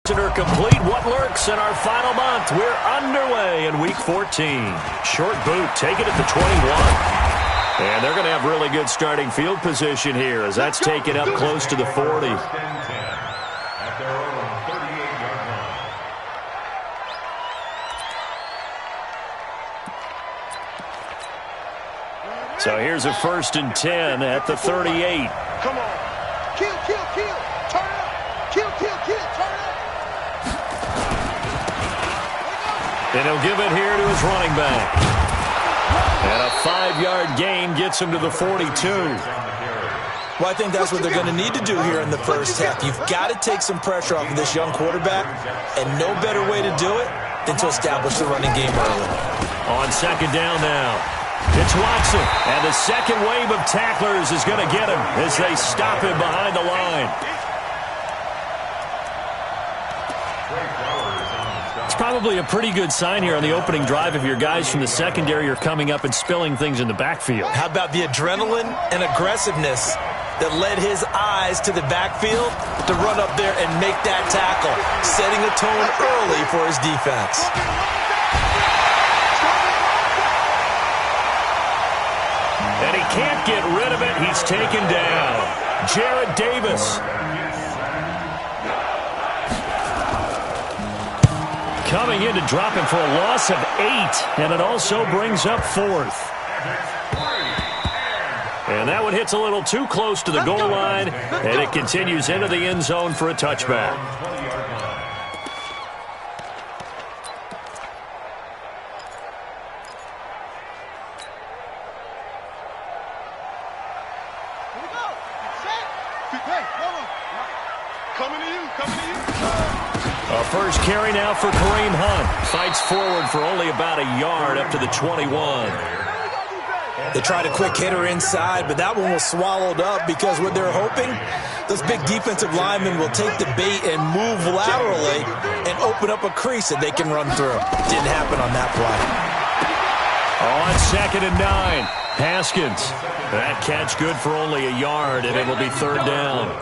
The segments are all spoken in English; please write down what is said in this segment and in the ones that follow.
Are complete. What lurks in our final month? We're underway in Week 14. Short boot, take it at the 21. And they're going to have really good starting field position here as that's taken up close to the 40. So here's a 1st and 10 at the 38. Come on. Kill, kill, kill. Turn up. Kill, kill, kill. Turn up. And he'll give it here to his running back. And a 5-yard gain gets him to the 42. Well, I think that's what they're going to need to do here in the first half. You've got to take some pressure off of this young quarterback, and no better way to do it than to establish the running game early. On 2nd down now. It's Watson, and the second wave of tacklers is going to get him as they stop him behind the line. It's probably a pretty good sign here on the opening drive if your guys from the secondary are coming up and spilling things in the backfield. How about the adrenaline and aggressiveness that led his eyes to the backfield to run up there and make that tackle, setting a tone early for his defense. And he can't get rid of it. He's taken down. Jarrett Davis. Coming in to drop him for a loss of 8. And it also brings up 4th. And that one hits a little too close to the goal line. And it continues into the end zone for a touchback. A first carry now for Kareem Hunt. Fights forward for only about a yard up to the 21. They tried a quick hitter inside, but that one was swallowed up because what they're hoping, those big defensive linemen will take the bait and move laterally and open up a crease that they can run through. Didn't happen on that play. On 2nd and 9, Haskins. That catch good for only a yard, and it'll be 3rd down.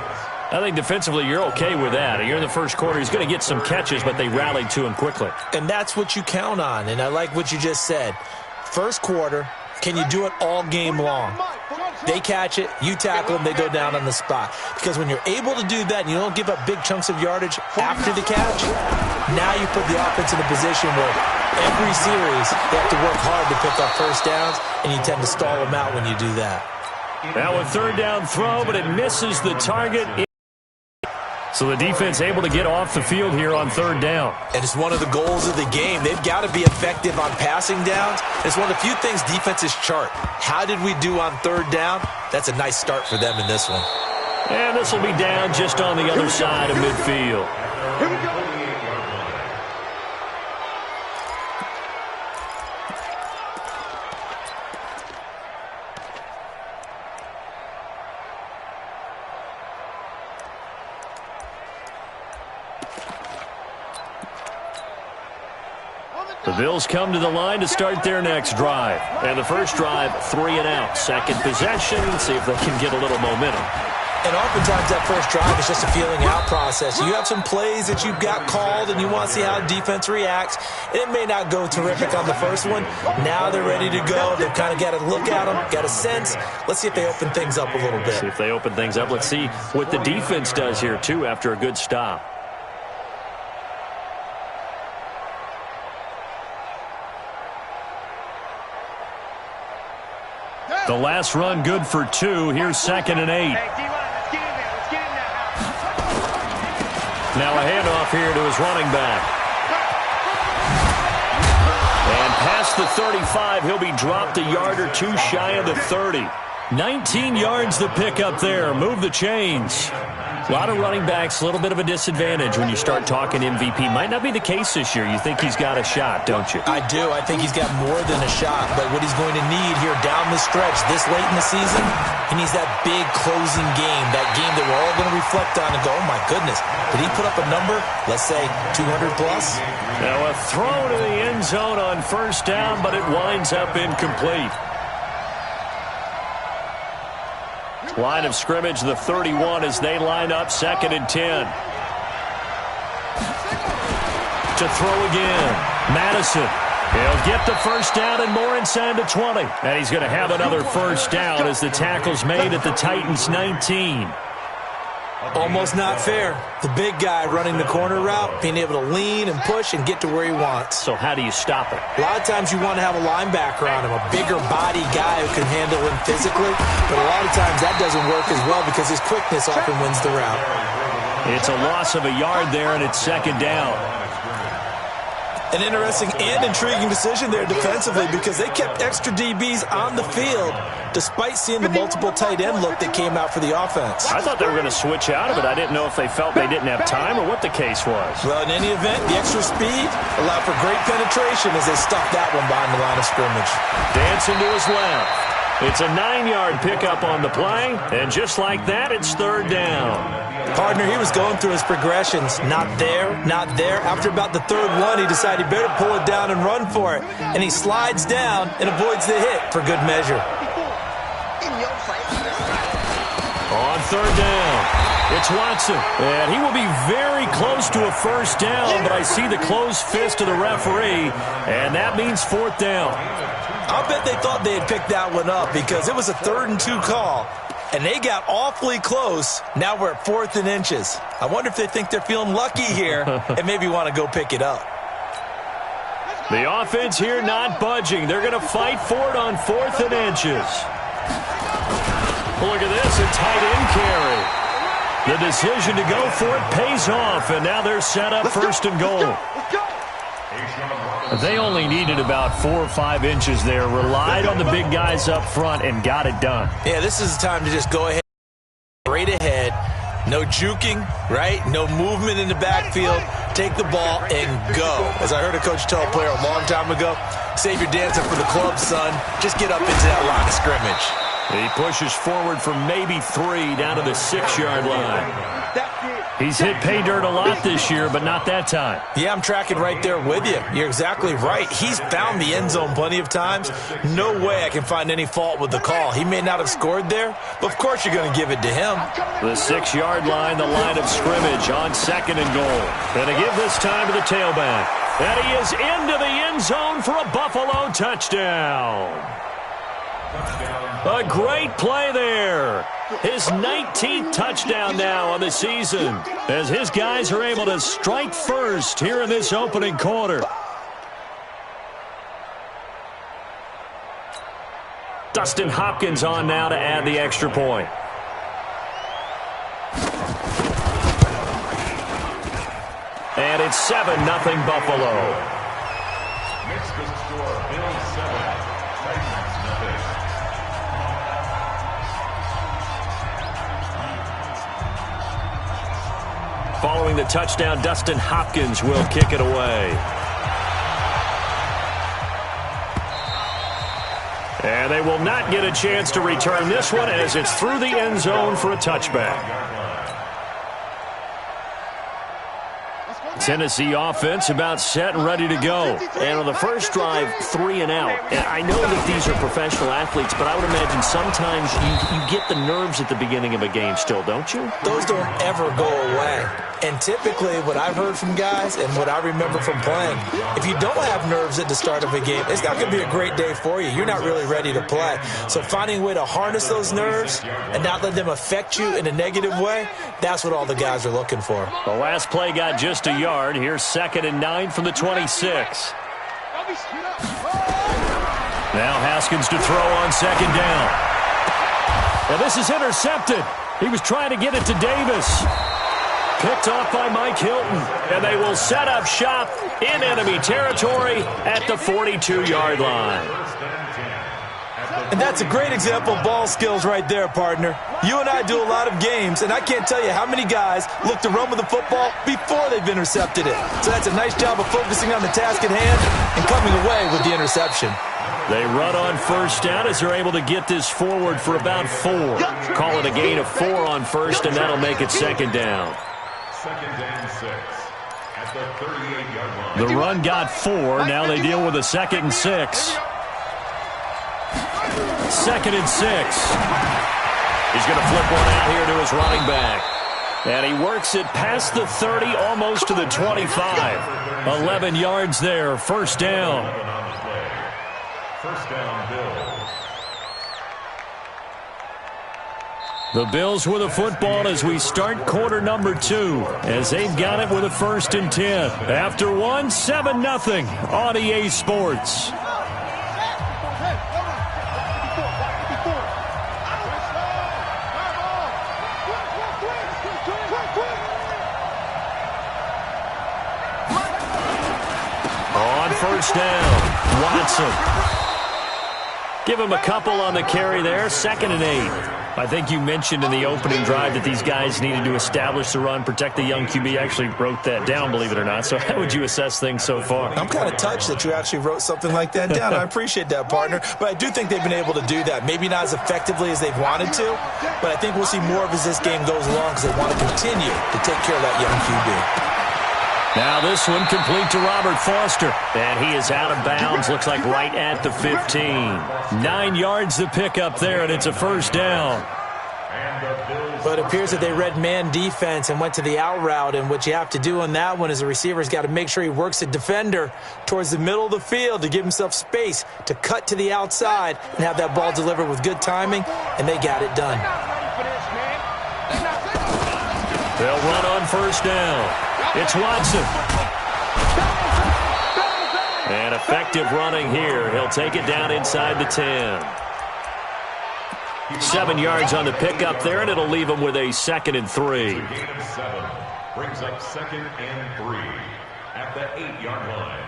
I think defensively you're okay with that. You're in the first quarter. He's going to get some catches, but they rallied to him quickly. And that's what you count on, and I like what you just said. First quarter, can you do it all game long? They catch it, you tackle them, they go down on the spot. Because when you're able to do that and you don't give up big chunks of yardage after the catch, now you put the offense in a position where every series they have to work hard to pick up first downs, and you tend to stall them out when you do that. Now a 3rd down throw, but it misses the target. So the defense able to get off the field here on 3rd down. And it's one of the goals of the game. They've got to be effective on passing downs. It's one of the few things defenses chart. How did we do on 3rd down? That's a nice start for them in this one. And this will be down just on the other side of midfield. Here we go. The Bills come to the line to start their next drive. And the first drive, 3 and out. Second possession, see if they can get a little momentum. And oftentimes that first drive is just a feeling out process. You have some plays that you've got called and you want to see how defense reacts. And it may not go terrific on the first one. Now they're ready to go. They've kind of got to look at them, got a sense. Let's see if they open things up a little bit. See if they open things up. Let's see what the defense does here, too, after a good stop. The last run good for 2. Here's 2nd and 8. Now a handoff here to his running back. And past the 35, he'll be dropped a yard or 2 shy of the 30. 19 yards the pick up there. Move the chains. A lot of running backs, a little bit of a disadvantage when you start talking MVP. Might not be the case this year. You think he's got a shot, don't you? I do. I think he's got more than a shot. But what he's going to need here down the stretch this late in the season, he needs that big closing game, that game that we're all going to reflect on and go, oh, my goodness, did he put up a number, let's say 200 plus? Now a throw to the end zone on first down, but it winds up incomplete. Line of scrimmage, the 31 as they line up 2nd and 10. To throw again. Madison. He'll get the first down and more inside the 20. And he's going to have another first down as the tackle's made at the Titans' 19. Almost not fair. The big guy running the corner route, being able to lean and push and get to where he wants. So how do you stop it? A lot of times you want to have a linebacker on him, a bigger body guy who can handle him physically. But a lot of times that doesn't work as well because his quickness often wins the route. It's a loss of a yard there, and it's second down. An interesting and intriguing decision there defensively because they kept extra DBs on the field despite seeing the multiple tight end look that came out for the offense. I thought they were going to switch out of it. I didn't know if they felt they didn't have time or what the case was. Well, in any event, the extra speed allowed for great penetration as they stuffed that one behind the line of scrimmage. Dancing to his left. It's a 9-yard pickup on the play, and just like that, it's third down. Partner, he was going through his progressions. Not there, not there. After about the third one, he decided he better pull it down and run for it. And he slides down and avoids the hit for good measure. On third down, it's Watson. And he will be very close to a first down, but I see the closed fist of the referee, and that means fourth down. I'll bet they thought they had picked that one up because it was a 3rd and 2 call. And they got awfully close. Now we're at 4th and inches. I wonder if they think they're feeling lucky here and maybe want to go pick it up. The offense here not budging. They're going to fight for it on 4th and inches. Look at this, a tight end carry. The decision to go for it pays off, and now they're set up first and goal. They only needed about 4 or 5 inches there, relied on the big guys up front, and got it done. Yeah, this is the time to just go ahead, straight ahead. No juking, right? No movement in the backfield. Take the ball and go. As I heard a coach tell a player a long time ago, save your dancing for the club, son. Just get up into that line of scrimmage. He pushes forward for maybe 3 down to the 6-yard line. He's hit pay dirt a lot this year, but not that time. Yeah, I'm tracking right there with you. You're exactly right. He's found the end zone plenty of times. No way I can find any fault with the call. He may not have scored there, but of course you're going to give it to him. The 6-yard line, the line of scrimmage on 2nd and goal. And to give this time to the tailback. And he is into the end zone for a Buffalo touchdown. A great play there. His 19th touchdown now on the season as his guys are able to strike first here in this opening quarter. Dustin Hopkins on now to add the extra point. And it's 7-0 Buffalo. Following the touchdown, Dustin Hopkins will kick it away. And they will not get a chance to return this one as it's through the end zone for a touchback. Tennessee offense about set and ready to go. And on the first drive, 3 and out. And I know that these are professional athletes, but I would imagine sometimes you get the nerves at the beginning of a game still, don't you? Those don't ever go away. And typically what I've heard from guys and what I remember from playing, if you don't have nerves at the start of a game, it's not going to be a great day for you. You're not really ready to play. So finding a way to harness those nerves and not let them affect you in a negative way, that's what all the guys are looking for. The last play got just a yard. Here's 2nd and 9 from the 26. Now Haskins to throw on 2nd down. Well, this is intercepted. He was trying to get it to Davis. Picked off by Mike Hilton. And they will set up shop in enemy territory at the 42-yard line. And that's a great example of ball skills right there, partner. You and I do a lot of games, and I can't tell you how many guys look to run with the football before they've intercepted it. So that's a nice job of focusing on the task at hand and coming away with the interception. They run on first down as they're able to get this forward for about 4. Call it a gain of 4 on first, and that'll make it 2nd down. 2nd and 6 at the 38-yard line. The run got 4. Now they deal with a 2nd and 6. 2nd and 6. He's going to flip one out here to his running back. And he works it past the 30, almost to the 25. 11 yards there, first down. First down, Bills. The Bills with a football as we start quarter number 2, as they've got it with a 1st and 10. After 1, 7-0 on EA Sports. On first down, Watson. Give him a couple on the carry there, 2nd and 8. I think you mentioned in the opening drive that these guys needed to establish the run, protect the young QB. I actually wrote that down, believe it or not. So how would you assess things so far? I'm kind of touched that you actually wrote something like that down. I appreciate that, partner. But I do think they've been able to do that. Maybe not as effectively as they've wanted to, but I think we'll see more of as this game goes along because they want to continue to take care of that young QB. Now this one complete to Robert Foster. And he is out of bounds, looks like right at the 15. 9 yards the pickup there, and it's a first down. But it appears that they read man defense and went to the out route, and what you have to do on that one is the receiver's got to make sure he works the defender towards the middle of the field to give himself space to cut to the outside and have that ball delivered with good timing, and they got it done. They'll run on first down. It's Watson. And effective running here. He'll take it down inside the 10. 7 yards on the pickup there, and it'll leave him with a 2nd and 3. Gain of 7 brings up 2nd and 3 at the 8-yard line.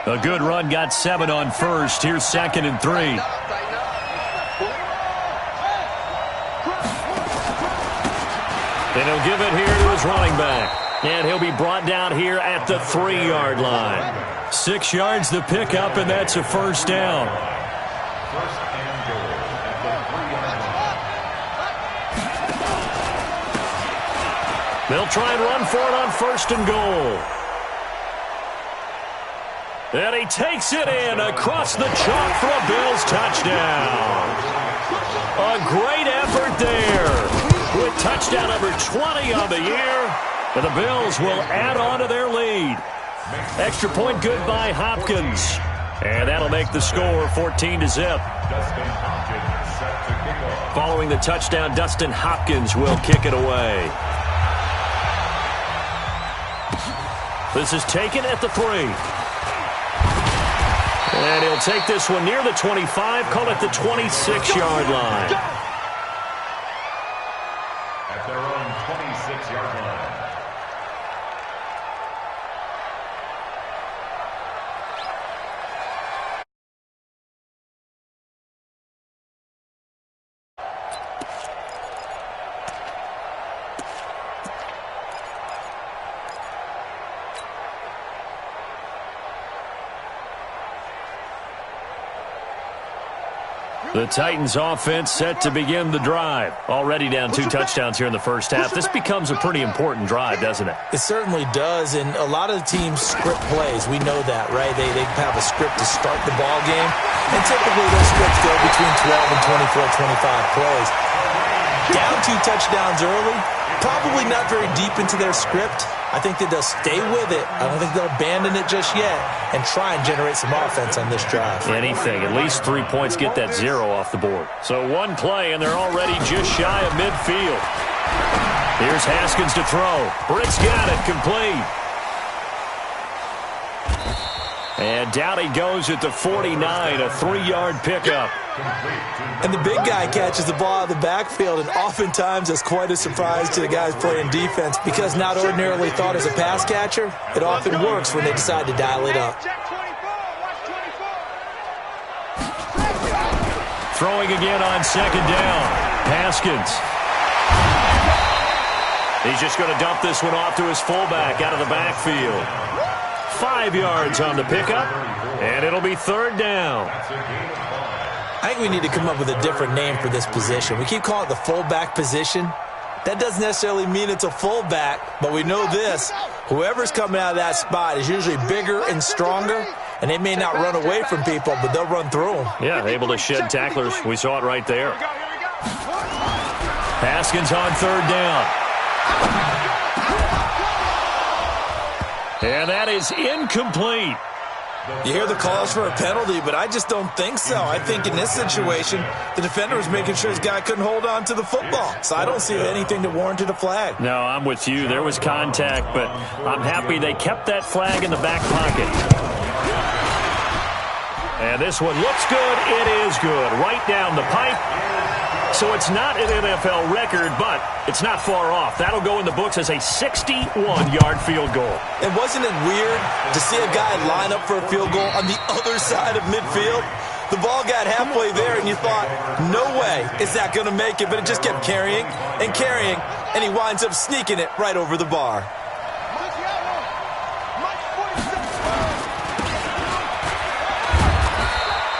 A good run got 7 on first. Here's 2nd and 3. And he'll give it here to his running back. And he'll be brought down here at the 3-yard line. 6 yards the pickup, and that's a first down. First and goal at the 3-yard line. They'll try and run for it on 1st and goal. And he takes it in across the chalk for a Bills touchdown. A great effort there. With touchdown number 20 on the year, and the Bills will add on to their lead. Extra point good by Hopkins. And that'll make the score 14-0. Following the touchdown, Dustin Hopkins will kick it away. This is taken at the 3. And he'll take this one near the 25, call it the 26-yard line. At their own 26-yard line. The Titans offense set to begin the drive. Already down 2 touchdowns here in the first half. This becomes a pretty important drive, doesn't it? It certainly does, and a lot of the teams script plays. We know that, right? They have a script to start the ball game, and typically those scripts go between 12 and 24, 25 plays. Down 2 touchdowns early, probably not very deep into their script. I think that they'll stay with it. I don't think they'll abandon it just yet and try and generate some offense on this drive. Anything. At least 3 points, get that 0 off the board. So one play, and they're already just shy of midfield. Here's Haskins to throw. Britt's got it, complete. And down he goes at the 49, a 3-yard pickup. And the big guy catches the ball out of the backfield, and oftentimes it's quite a surprise to the guys playing defense because not ordinarily thought as a pass catcher, it often works when they decide to dial it up. Throwing again on 2nd down. Haskins. He's just going to dump this one off to his fullback out of the backfield. 5 yards on the pickup, and it'll be 3rd down. I think we need to come up with a different name for this position. We keep calling it the fullback position. That doesn't necessarily mean it's a fullback, but we know this. Whoever's coming out of that spot is usually bigger and stronger, and they may not run away from people, but they'll run through them. Yeah, able to shed tacklers. We saw it right there. Haskins on third down. And that is incomplete. You hear the calls for a penalty, but I just don't think so. I think in this situation, the defender was making sure his guy couldn't hold on to the football. So I don't see anything that warranted a flag. No, I'm with you. There was contact, but I'm happy they kept that flag in the back pocket. And this one looks good. It is good. Right down the pipe. So it's not an NFL record, but it's not far off. That'll go in the books as a 61-yard field goal. And wasn't it weird to see a guy line up for a field goal on the other side of midfield? The ball got halfway there, and you thought, no way is that going to make it, but it just kept carrying, and he winds up sneaking it right over the bar.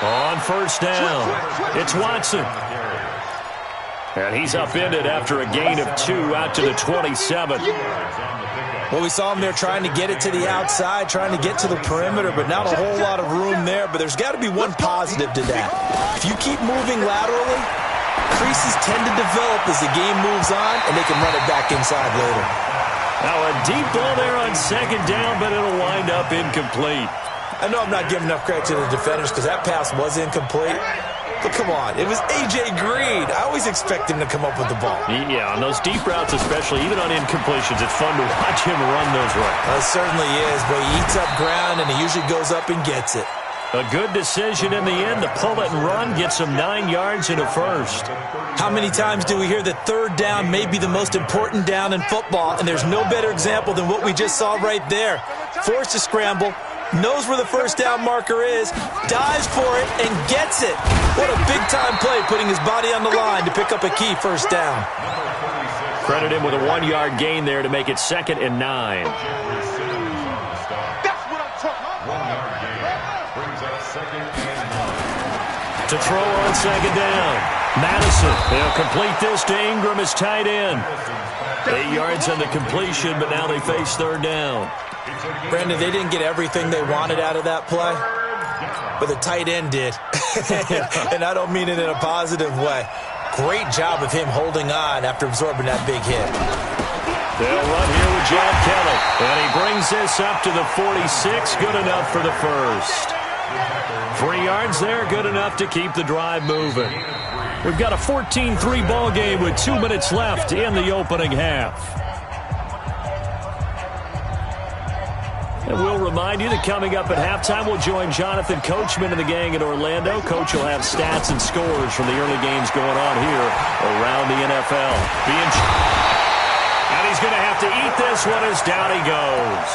On first down, it's Watson. And he's upended after a gain of 2 out to the 27. Well, we saw him there trying to get it to the outside, trying to get to the perimeter, but not a whole lot of room there. But there's got to be one positive to that. If you keep moving laterally, creases tend to develop as the game moves on, and they can run it back inside later. Now a deep ball there on second down, but it'll wind up incomplete. I know I'm not giving enough credit to the defenders because that pass was incomplete. But come on, it was A.J. Green. I always expect him to come up with the ball. Yeah, on those deep routes especially, even on incompletions, it's fun to watch him run those routes. It certainly is, but he eats up ground, and he usually goes up and gets it. A good decision in the end to pull it and run, gets him 9 yards and a first. How many times do we hear that third down may be the most important down in football, and there's no better example than what we just saw right there. Forced to scramble, knows where the first down marker is, dives for it, and gets it. What a big-time play, putting his body on the line to pick up a key first down. Credit him with a 1-yard gain there to make it 2nd and 9. To throw on second down. Madison, they'll complete this to Ingram as tight end. 8 yards on the completion, but now they face third down. Brandon, they didn't get everything they wanted out of that play, but the tight end did. And I don't mean it in a positive way. Great job of him holding on after absorbing that big hit. They'll run here with John Kelly. And he brings this up to the 46. Good enough for the first. 3 yards there, good enough to keep the drive moving. We've got a 14-3 ball game with 2 minutes left in the opening half. And we'll remind you that coming up at halftime, we'll join Jonathan Coachman and the gang in Orlando. Coach will have stats and scores from the early games going on here around the NFL. And he's going to have to eat this one as down he goes.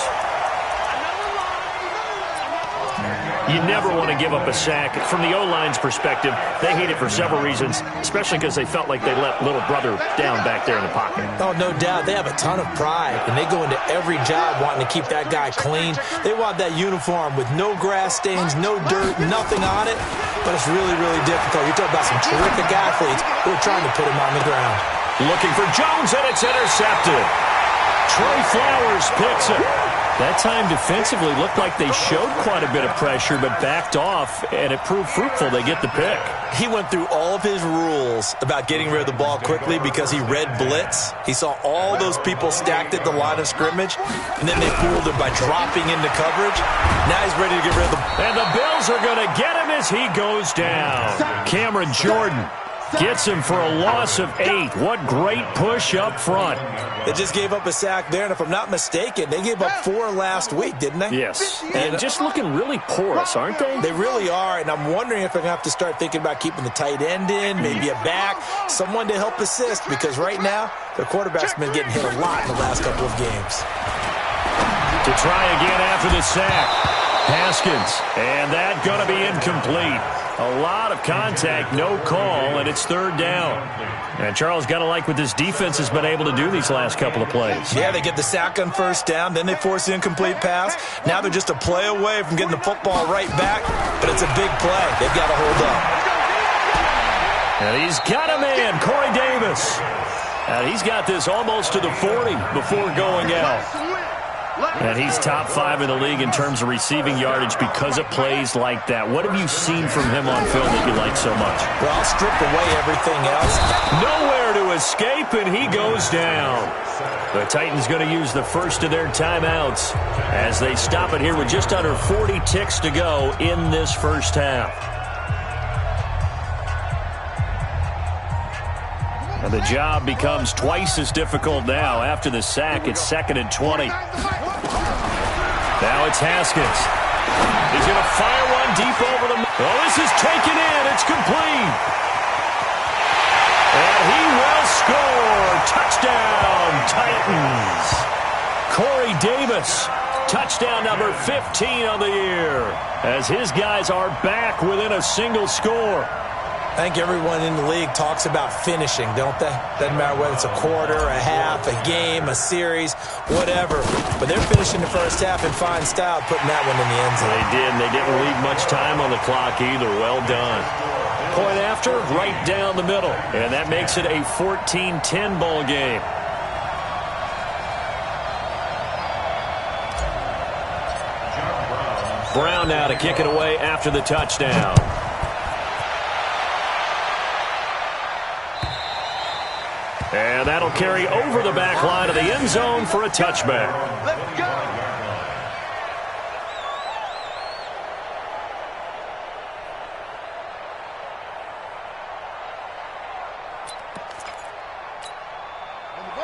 You never want to give up a sack. From the O-line's perspective, they hate it for several reasons, especially because they felt like they let little brother down back there in the pocket. Oh, no doubt. They have a ton of pride, and they go into every job wanting to keep that guy clean. They want that uniform with no grass stains, no dirt, nothing on it, but it's really, really difficult. You're talking about some terrific athletes who are trying to put him on the ground. Looking for Jones, and it's intercepted. Trey Flowers picks it. That time defensively looked like they showed quite a bit of pressure but backed off, and it proved fruitful. They get the pick. He went through all of his rules about getting rid of the ball quickly because he read blitz. He saw all those people stacked at the line of scrimmage, and then they fooled him by dropping into coverage. Now he's ready to get rid of the ball. And the Bills are going to get him as he goes down. Cameron Jordan gets him for a loss of 8. What great push up front. They just gave up a sack there, and if I'm not mistaken, they gave up 4 last week, didn't they? Yes, and just looking really porous, aren't they? They really are, and I'm wondering if they're going to have to start thinking about keeping the tight end in, maybe a back, someone to help assist, because right now, their quarterback's been getting hit a lot in the last couple of games. To try again after the sack, Haskins, and that going to be incomplete. A lot of contact, no call, and it's third down. And Charles got to like what this defense has been able to do these last couple of plays. Yeah, they get the sack on first down, then they force the incomplete pass. Now they're just a play away from getting the football right back, but it's a big play. They've got to hold up. And he's got a man, Corey Davis. And he's got this almost to the 40 before going out. And he's top 5 in the league in terms of receiving yardage because of plays like that. What have you seen from him on film that you like so much? Well, strip away everything else. Nowhere to escape, and he goes down. The Titans going to use the first of their timeouts as they stop it here with just under 40 ticks to go in this first half. And the job becomes twice as difficult now. After the sack, it's 2nd and 20. Now it's Haskins. He's going to fire one deep over the... Oh, this is taken in. It's complete. And he will score. Touchdown, Titans. Corey Davis, touchdown number 15 on the year, as his guys are back within a single score. I think everyone in the league talks about finishing, don't they? Doesn't matter whether it's a quarter, a half, a game, a series, whatever. But they're finishing the first half in fine style, putting that one in the end zone. They did, and they didn't leave much time on the clock either. Well done. Point after, right down the middle. And that makes it a 14-10 ball game. Brown now to kick it away after the touchdown. And that'll carry over the back line of the end zone for a touchback. Let's go.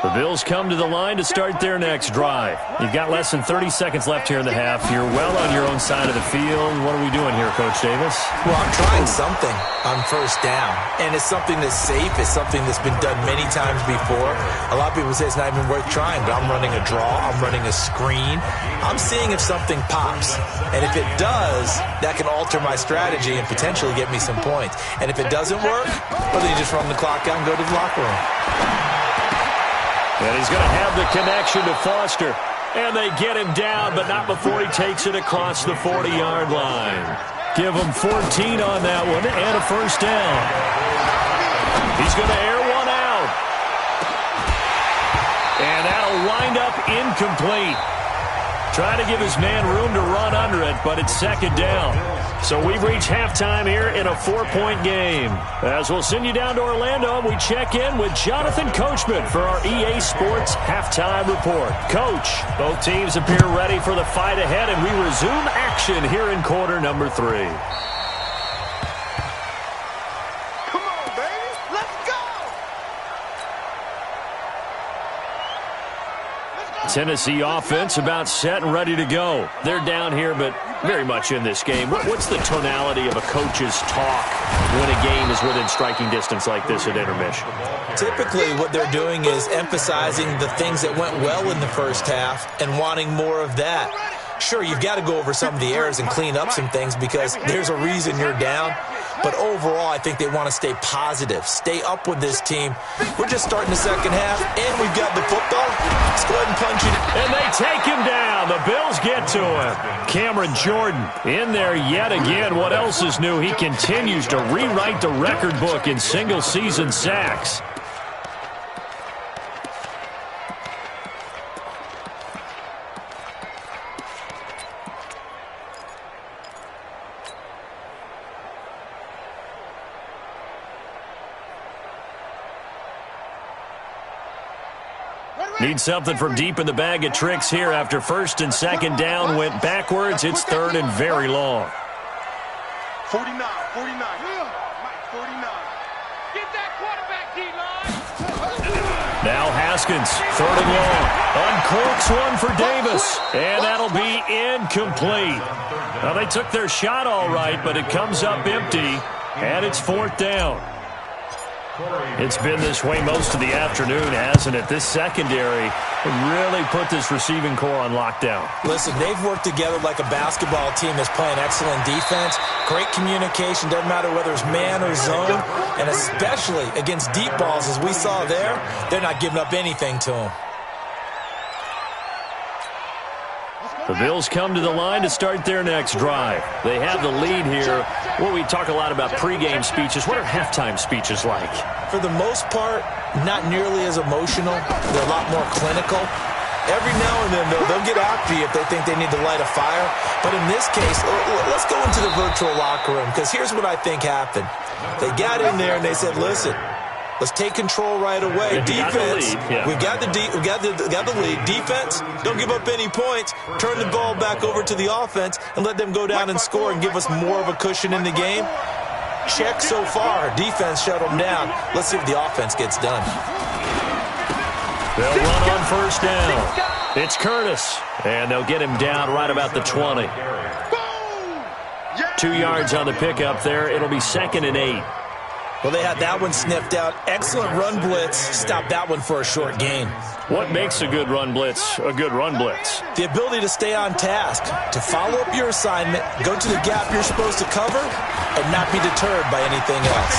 The Bills come to the line to start their next drive. You've got less than 30 seconds left here in the half. You're well on your own side of the field. What are we doing here, Coach Davis? Well, I'm trying something on first down, and it's something that's safe. It's something that's been done many times before. A lot of people say it's not even worth trying, but I'm running a draw. I'm running a screen. I'm seeing if something pops, and if it does, that can alter my strategy and potentially get me some points. And if it doesn't work, well, then you just run the clock out and go to the locker room. And he's going to have the connection to Foster. And they get him down, but not before he takes it across the 40-yard line. Give him 14 on that one and a first down. He's going to air one out. And that'll wind up incomplete. Trying to give his man room to run under it, but it's 2nd down. So we've reached halftime here in a 4-point game. As we'll send you down to Orlando, we check in with Jonathan Coachman for our EA Sports Halftime Report. Coach, both teams appear ready for the fight ahead, and we resume action here in quarter number 3. Come on, baby. Let's go. Tennessee offense about set and ready to go. They're down here, but very much in this game. What's the tonality of a coach's talk when a game is within striking distance like this at intermission? Typically, what they're doing is emphasizing the things that went well in the first half and wanting more of that. Sure, you've got to go over some of the errors and clean up some things because there's a reason you're down. But overall, I think they want to stay positive, stay up with this team. We're just starting the second half, and we've got the football. Let's go ahead and punch it. And they take him down. The Bills get to him. Cameron Jordan in there yet again. What else is new? He continues to rewrite the record book in single-season sacks. Need something from deep in the bag of tricks here after first and second down went backwards. It's 3rd and very long. 49. 49. Get that quarterback, D-line. Now Haskins, 3rd and long. Uncorks one for Davis, and that'll be incomplete. Well, they took their shot all right, but it comes up empty, and it's 4th down. It's been this way most of the afternoon, hasn't it? This secondary really put this receiving core on lockdown. Listen, they've worked together like a basketball team that's playing excellent defense. Great communication, doesn't matter whether it's man or zone. And especially against deep balls, as we saw there, they're not giving up anything to them. The Bills come to the line to start their next drive. They have the lead here. Well, we talk a lot about pregame speeches. What are halftime speeches like? For the most part, not nearly as emotional. They're a lot more clinical. Every now and then, though, they'll get after you if they think they need to light a fire. But in this case, let's go into the virtual locker room, because here's what I think happened. They got in there and they said, listen, let's take control right away. Defense, we got the lead. Defense, don't give up any points. Turn the ball back over to the offense and let them go down and score and give us more of a cushion in the game. Check so far. Defense shut them down. Let's see if the offense gets done. They'll run on first down. It's Curtis, and they'll get him down right about the 20. 2 yards on the pickup there. It'll be 2nd and 8. Well, they had that one sniffed out. Excellent run blitz. Stop that one for a short gain. What makes a good run blitz a good run blitz? The ability to stay on task, to follow up your assignment, go to the gap you're supposed to cover, and not be deterred by anything else.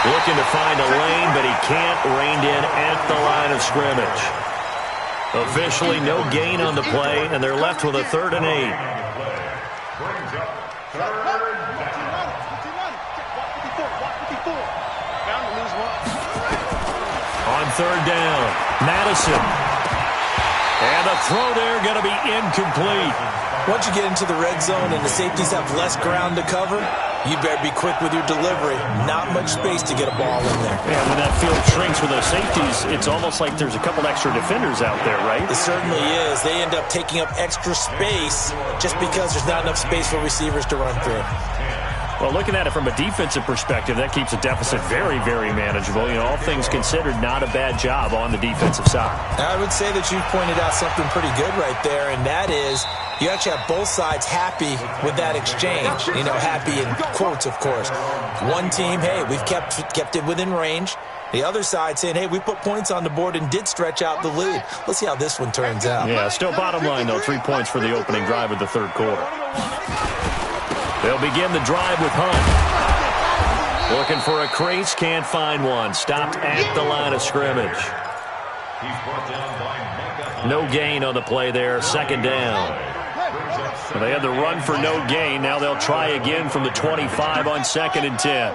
Looking to find a lane, but he can't. Reined in at the line of scrimmage. Officially no gain on the play, and they're left with a 3rd and 8. On 3rd down, Madison. And the throw there going to be incomplete. Once you get into the red zone and the safeties have less ground to cover, you better be quick with your delivery. Not much space to get a ball in there. Yeah, when that field shrinks with those safeties, it's almost like there's a couple extra defenders out there, right? It certainly is. They end up taking up extra space just because there's not enough space for receivers to run through. Well, looking at it from a defensive perspective, that keeps a deficit very, very manageable. You know, all things considered, not a bad job on the defensive side. I would say that you pointed out something pretty good right there, and that is you actually have both sides happy with that exchange. You know, happy in quotes, of course. One team, hey, we've kept it within range. The other side saying, hey, we put points on the board and did stretch out the lead. Let's see how this one turns out. Yeah, still bottom line, though, 3 points for the opening drive of the 3rd quarter. They'll begin the drive with Hunt. Looking for a crease, can't find one. Stopped at the line of scrimmage. No gain on the play there, 2nd down. Well, they had the run for no gain. Now they'll try again from the 25 on 2nd and 10.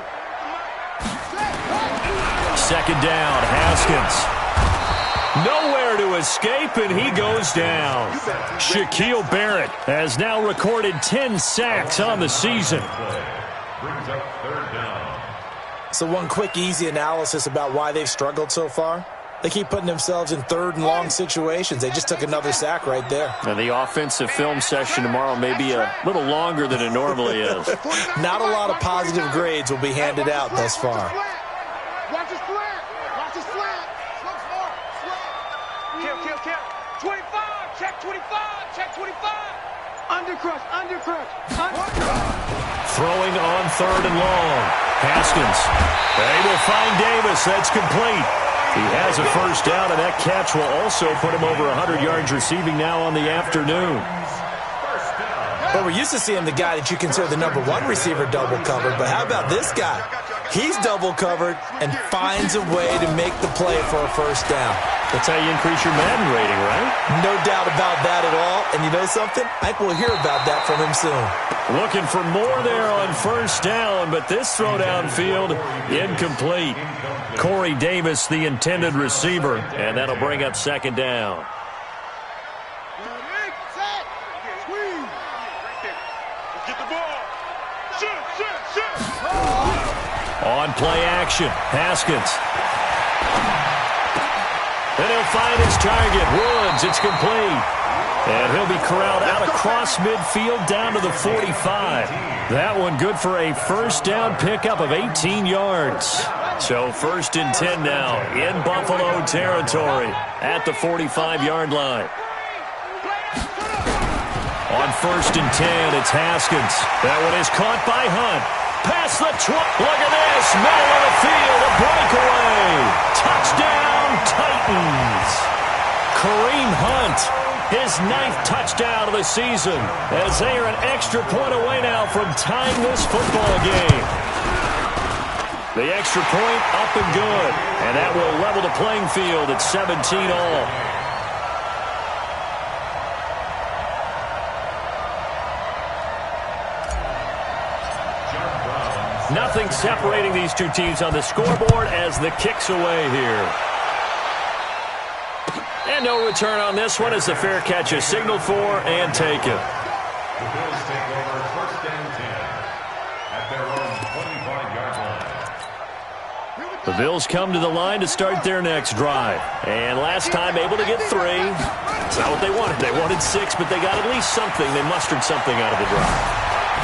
2nd down, Haskins. Nowhere to escape, and he goes down. Shaquille Barrett has now recorded 10 sacks on the season. So one quick, easy analysis about why they've struggled so far. They keep putting themselves in 3rd and long situations. They just took another sack right there. Now, the offensive film session tomorrow may be a little longer than it normally is. Not a lot of positive grades will be handed out thus far. Watch his flat. Watch his flat. Kill. 25. Check 25. Check 25. Undercrush. Throwing on 3rd and long. Haskins. They will find Davis. That's complete. He has a 1st down, and that catch will also put him over 100 yards receiving now on the afternoon. Well, we're used to seeing the guy that you consider the #1 receiver double covered, but how about this guy? He's double covered and finds a way to make the play for a 1st down. That's how you increase your Madden rating, right? No doubt about that at all. And you know something? I think we'll hear about that from him soon. Looking for more there on 1st down, but this throw downfield incomplete. Corey Davis, the intended receiver, and that'll bring up 2nd down. On play action, Haskins. And he'll find his target, Woods. It's complete. And he'll be corralled out across midfield down to the 45. That one good for a 1st down pickup of 18 yards. So 1st and 10 now in Buffalo territory at the 45-yard line. On 1st and 10, it's Haskins. That one is caught by Hunt. Past the 20. Look at this. Middle of the field. A breakaway. Touchdown, Titans. Kareem Hunt, his 9th touchdown of the season, as they are an extra point away now from tying this football game. The extra point up and good. And that will level the playing field at 17 all. Nothing separating these two teams on the scoreboard as the kick's away here. And no return on this one as the fair catch is signaled for and taken. The Bills take over 1st and 10 at their own 25-yard line. The Bills come to the line to start their next drive. And last time able to get 3. It's not what they wanted. They wanted 6, but they got at least something. They mustered something out of the drive.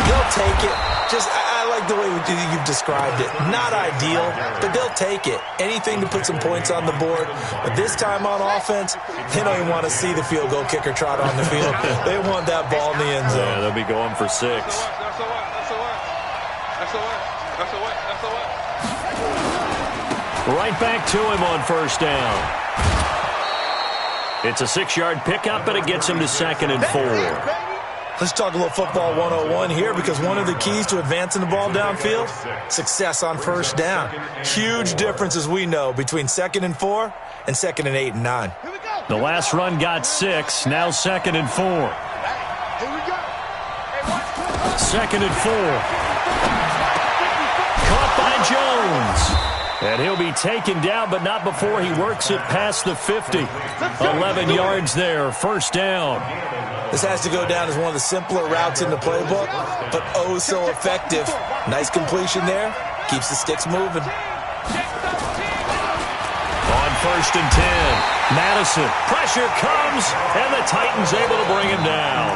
They'll take it. I like the way you've described it. Not ideal, but they'll take it. Anything to put some points on the board. But this time on offense, they don't even want to see the field goal kicker trot on the field. They want that ball in the end zone. Yeah, they'll be going for 6. Right back to him on 1st down. It's a 6-yard pickup, but it gets him to 2nd and 4. Let's talk a little football 101 here, because one of the keys to advancing the ball downfield, success on 1st down. Huge difference, as we know, between 2nd and 4 and 2nd and 8 and 9. The last run got 6, now 2nd and 4. Here we go. 2nd and 4. Caught by Jones. And he'll be taken down, but not before he works it past the 50. 11 yards there, 1st down. This has to go down as one of the simpler routes in the playbook, but oh so effective. Nice completion there. Keeps the sticks moving. On 1st and 10, Madison. Pressure comes, and the Titans able to bring him down.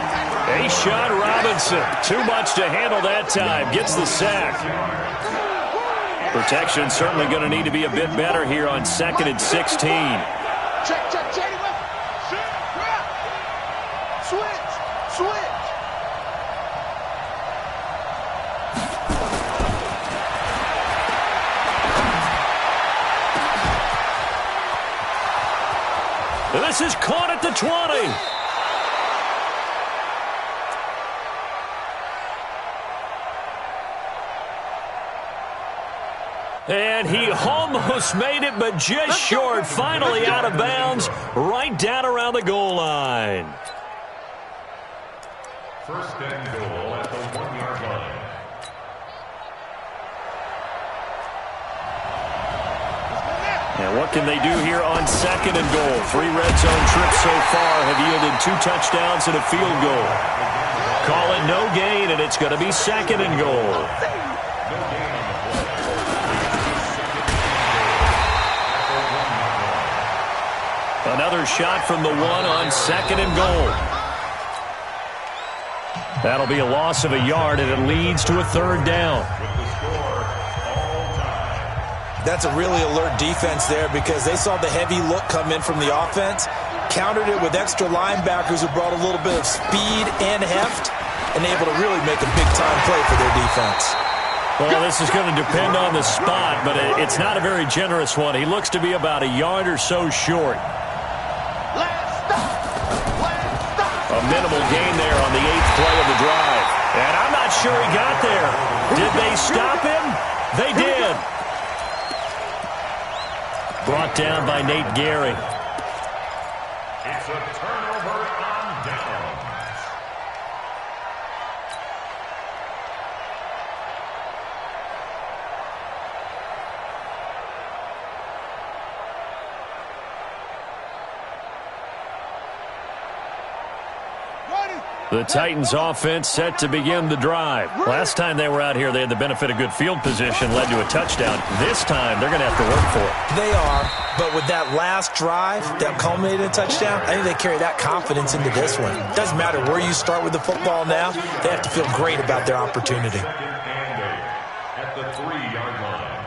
A-Shot Robinson. Too much to handle that time. Gets the sack. Protection certainly going to need to be a bit better here on 2nd and 16. Check. Switch. This is caught at the 20. And he almost made it, but just short. Finally out of bounds, right down around the goal line. 1st and goal at the 1-yard line. And what can they do here on 2nd and goal? 3 red zone trips so far have yielded 2 touchdowns and a field goal. Call it no gain, and it's going to be 2nd and goal. Another shot from the 1 on 2nd and goal. That'll be a loss of a yard, and it leads to a 3rd down. That's a really alert defense there, because they saw the heavy look come in from the offense, countered it with extra linebackers who brought a little bit of speed and heft, and able to really make a big-time play for their defense. Well, this is going to depend on the spot, but it's not a very generous one. He looks to be about a yard or so short. A minimal gain there on the 8th play of the drive. And I'm not sure he got there. Did they stop him? They did. Brought down by Nate Gehring. It's a turnover on downs. The Titans offense set to begin the drive. Last time they were out here, they had the benefit of good field position, led to a touchdown. This time, they're going to have to work for it. They are, but with that last drive that culminated in a touchdown, I think they carry that confidence into this one. It doesn't matter where you start with the football now. They have to feel great about their opportunity. 2nd and 8 at the 3-yard line.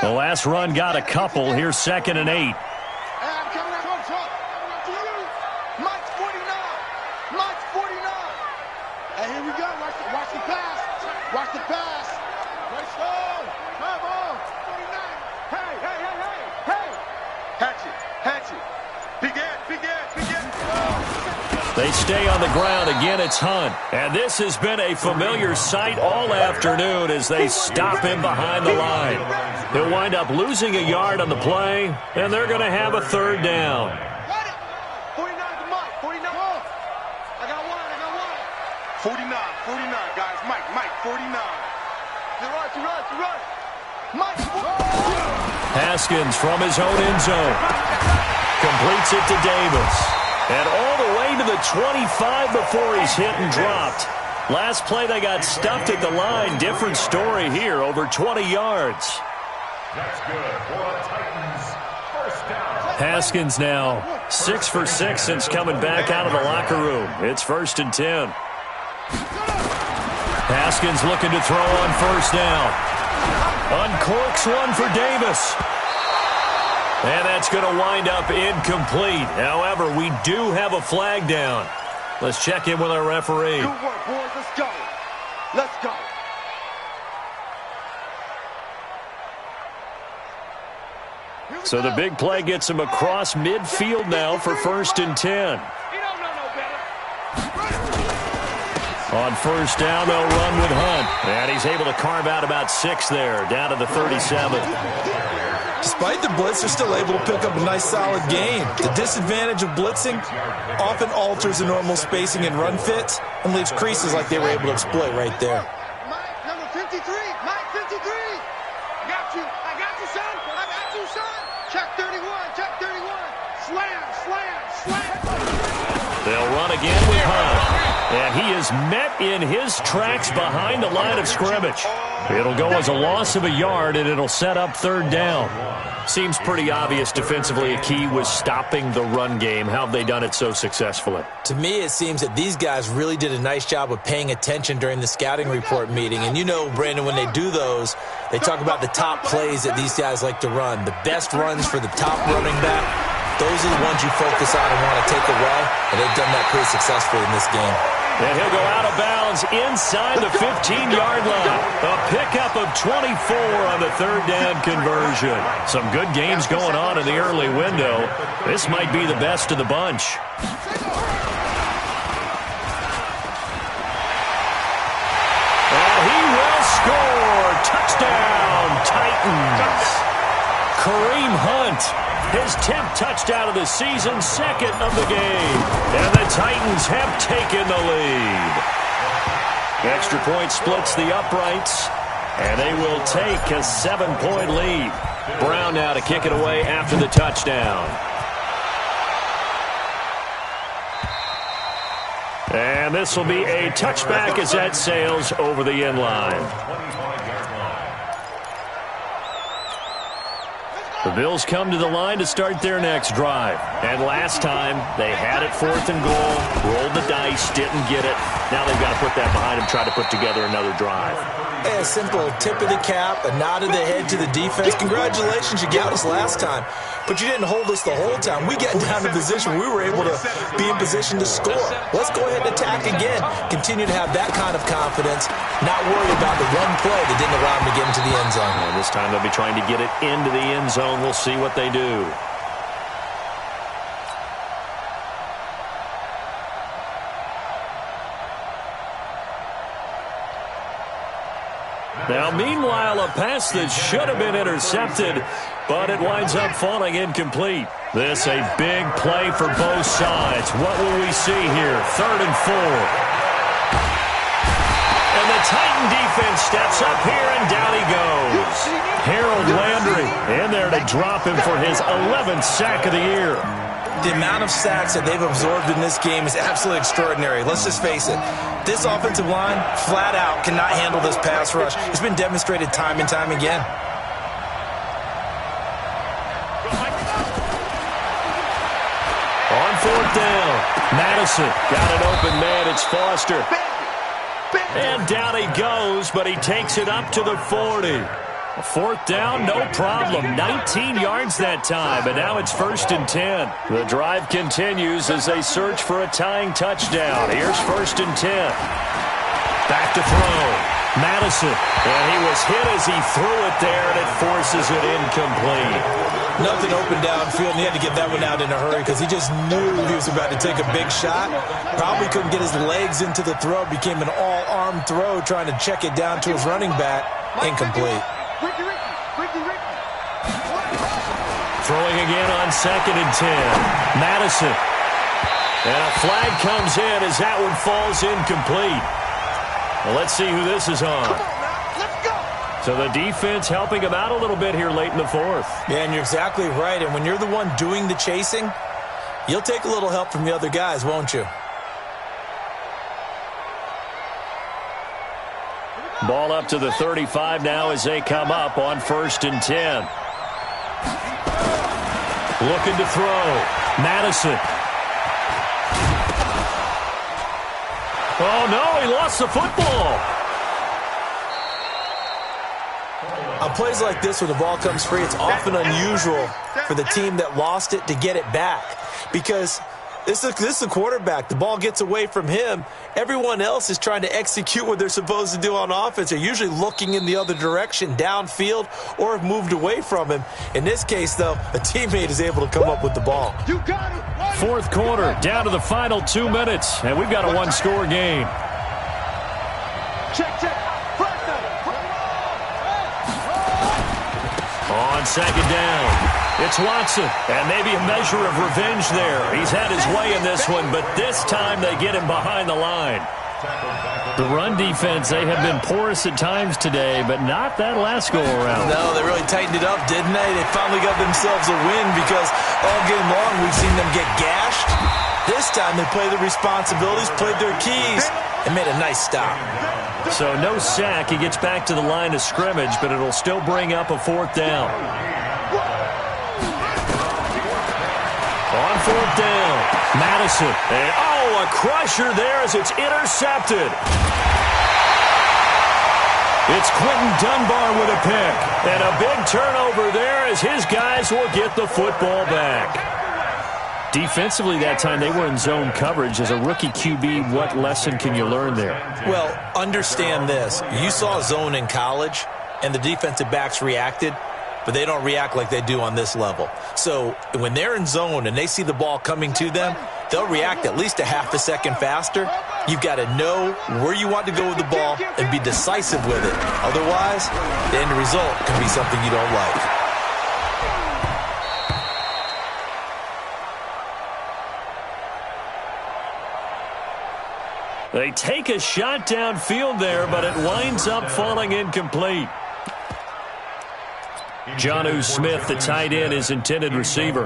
The last run got a couple. Here's 2nd and 8. Watch the pass. Let's go. Come on. 49. Hey. Hatch it. Begin. They stay on the ground. Again, it's Hunt. And this has been a familiar sight all afternoon as they stop him behind the line. He'll wind up losing a yard on the play, and they're going to have a 3rd down. 49 to Mike. 49. I got one. 49, guys. Mike, 49. You run. Haskins from his own end zone. Completes it to Davis. And all the way to the 25 before he's hit and dropped. Last play they got stuffed at the line. Different story here, over 20 yards. That's good for a Titans first down. Haskins now 6 for 6 since coming back out of the locker room. It's 1st and 10. Haskins looking to throw on first down. Uncorks one for Davis. And that's going to wind up incomplete. However, we do have a flag down. Let's check in with our referee. Good work, boys. Let's go. Let's go. So the big play gets him across midfield now for 1st and 10. You don't know no better. On first down, they'll run with Hunt. And he's able to carve out about 6 there, down to the 37. Despite the blitz, they're still able to pick up a nice, solid gain. The disadvantage of blitzing often alters the normal spacing and run fits and leaves creases like they were able to exploit right there. Mike, number 53. Mike, 53. Got you. I got you, son. I got you, son. Check 31. Check 31. Slam, slam, slam. They'll run again with Hunt. And he is met in his tracks behind the line of scrimmage. It'll go as a loss of a yard, and it'll set up 3rd down. Seems pretty obvious defensively a key was stopping the run game. How have they done it so successfully? To me, it seems that these guys really did a nice job of paying attention during the scouting report meeting. And you know, Brandon, when they do those, they talk about the top plays that these guys like to run. The best runs for the top running back, those are the ones you focus on and want to take away. And they've done that pretty successfully in this game. And he'll go out of bounds inside the 15-yard line. A pickup of 24 on the 3rd down conversion. Some good games going on in the early window. This might be the best of the bunch. And he will score. Touchdown, Titans. Kareem Hunt. His 10th touchdown of the season, 2nd of the game. And the Titans have taken the lead. Extra point splits the uprights, and they will take a 7-point lead. Brown now to kick it away after the touchdown. And this will be a touchback as that sails over the end line. The Bills come to the line to start their next drive. And last time, they had it 4th and goal, rolled the dice, didn't get it. Now they've got to put that behind them, try to put together another drive. Hey, a simple tip of the cap, a nod of the head to the defense. Congratulations, you got us last time. But you didn't hold us the whole time. We got down to position where we were able to be in position to score. Let's go ahead and attack again. Continue to have that kind of confidence, not worry about the one play that didn't allow them to get into the end zone. And this time they'll be trying to get it into the end zone. We'll see what they do. Now, meanwhile, a pass that should have been intercepted, but it winds up falling incomplete. This a big play for both sides. What will we see here? 3rd and 4. And the Titan defense steps up here, and down he goes. Harold Landry in there to drop him for his 11th sack of the year. The amount of sacks that they've absorbed in this game is absolutely extraordinary. Let's just face it. This offensive line, flat out, cannot handle this pass rush. It's been demonstrated time and time again. On 4th down, Madison got an open man. It's Foster. And down he goes, but he takes it up to the 40. 4th down, no problem. 19 yards that time, and now it's 1st and 10. The drive continues as they search for a tying touchdown. Here's 1st and 10. Back to throw. Madison, and he was hit as he threw it there, and it forces it incomplete. Nothing open downfield, and he had to get that one out in a hurry because he just knew he was about to take a big shot. Probably couldn't get his legs into the throw. Became an all-arm throw, trying to check it down to his running back. Incomplete. Throwing again on 2nd and 10. Madison. And a flag comes in as that one falls incomplete. Well, let's see who this is on. Come on now, let's go. So the defense helping him out a little bit here late in the fourth. Yeah, and you're exactly right. And when you're the one doing the chasing, you'll take a little help from the other guys, won't you? Ball up to the 35 now as they come up on 1st and 10. Looking to throw. Madison. Oh, no, he lost the football. On plays like this where the ball comes free, it's often unusual for the team that lost it to get it back because this is a quarterback. The ball gets away from him. Everyone else is trying to execute what they're supposed to do on offense. They're usually looking in the other direction, downfield, or have moved away from him. In this case, though, a teammate is able to come up with the ball. Fourth quarter, down to the final 2 minutes, and we've got a one-score game. Check. On second down, it's Watson, and maybe a measure of revenge there. He's had his way in this one, but this time they get him behind the line. The run defense, they have been porous at times today, but not that last go-around. No, they really tightened it up, didn't they? They finally got themselves a win because all game long we've seen them get gashed. This time they played their responsibilities, played their keys, and made a nice stop. So no sack. He gets back to the line of scrimmage, but it'll still bring up a 4th down. On 4th down, Madison. And, a crusher there as it's intercepted. It's Quentin Dunbar with a pick. And a big turnover there as his guys will get the football back. Defensively that time, they were in zone coverage. As a rookie QB, what lesson can you learn there? Well, understand this. You saw zone in college, and the defensive backs reacted, but they don't react like they do on this level. So when they're in zone and they see the ball coming to them, they'll react at least a half a second faster. You've got to know where you want to go with the ball and be decisive with it. Otherwise, the end result can be something you don't like. They take a shot downfield there, but it winds up falling incomplete. Jonnu Smith, the tight end, is intended receiver.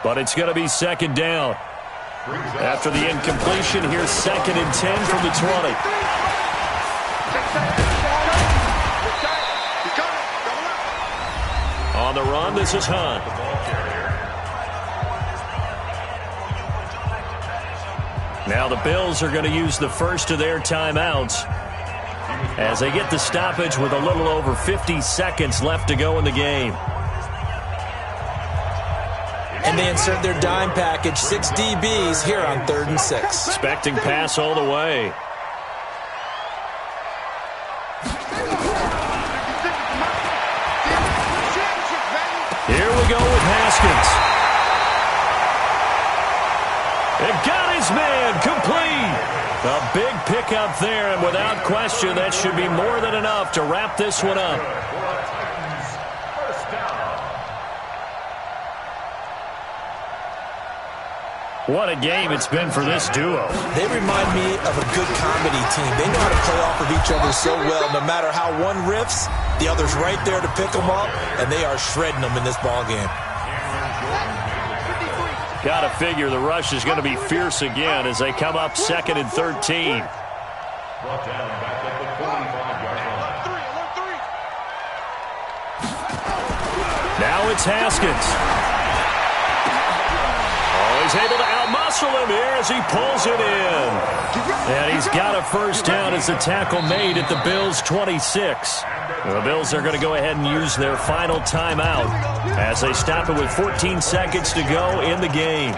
But it's going to be 2nd down. After the incompletion, here's 2nd and 10 from the 20. On the run, this is Hunt. Now the Bills are going to use the first of their timeouts as they get the stoppage with a little over 50 seconds left to go in the game. And they insert their dime package, 6 DBs here on 3rd and 6. Expecting pass all the way. Here we go with Haskins. It got his man complete. A big pickup there, and without question, that should be more than enough to wrap this one up. What a game it's been for this duo. They remind me of a good comedy team. They know how to play off of each other so well. No matter how one riffs, the other's right there to pick them up, and they are shredding them in this ballgame. Got to figure the rush is going to be fierce again as they come up 2nd and 13. Now it's Haskins. He's able to outmuscle him here as he pulls it in. And he's got a first down as the tackle made at the Bills' 26. The Bills are going to go ahead and use their final timeout as they stop it with 14 seconds to go in the game.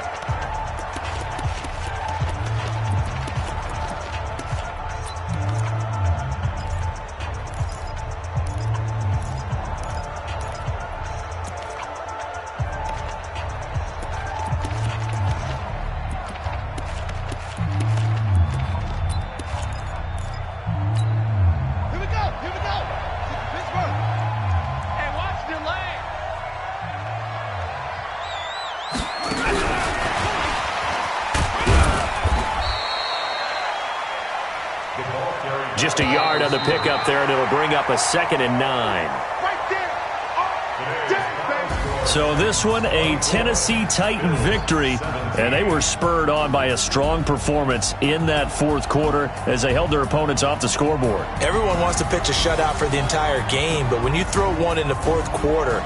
Just a yard on the pickup there, and it'll bring up a 2nd and 9. So this one, a Tennessee Titan victory, and they were spurred on by a strong performance in that fourth quarter as they held their opponents off the scoreboard. Everyone wants to pitch a shutout for the entire game, but when you throw one in the fourth quarter,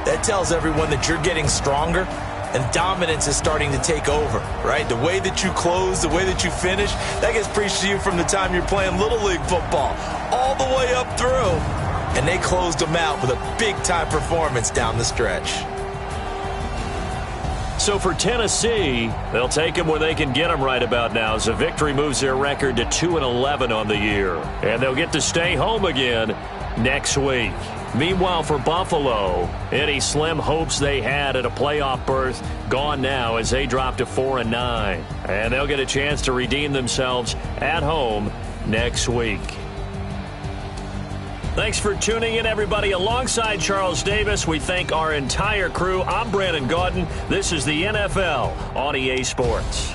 that tells everyone that you're getting stronger and dominance is starting to take over, right? The way that you close, the way that you finish, that gets preached to you from the time you're playing Little League football all the way up through. And they closed them out with a big-time performance down the stretch. So for Tennessee, they'll take them where they can get them right about now as a victory moves their record to 2-11 on the year. And they'll get to stay home again next week. Meanwhile, for Buffalo, any slim hopes they had at a playoff berth gone now as they drop to 4-9. And they'll get a chance to redeem themselves at home next week. Thanks for tuning in, everybody. Alongside Charles Davis, we thank our entire crew. I'm Brandon Gaudin. This is the NFL on EA Sports.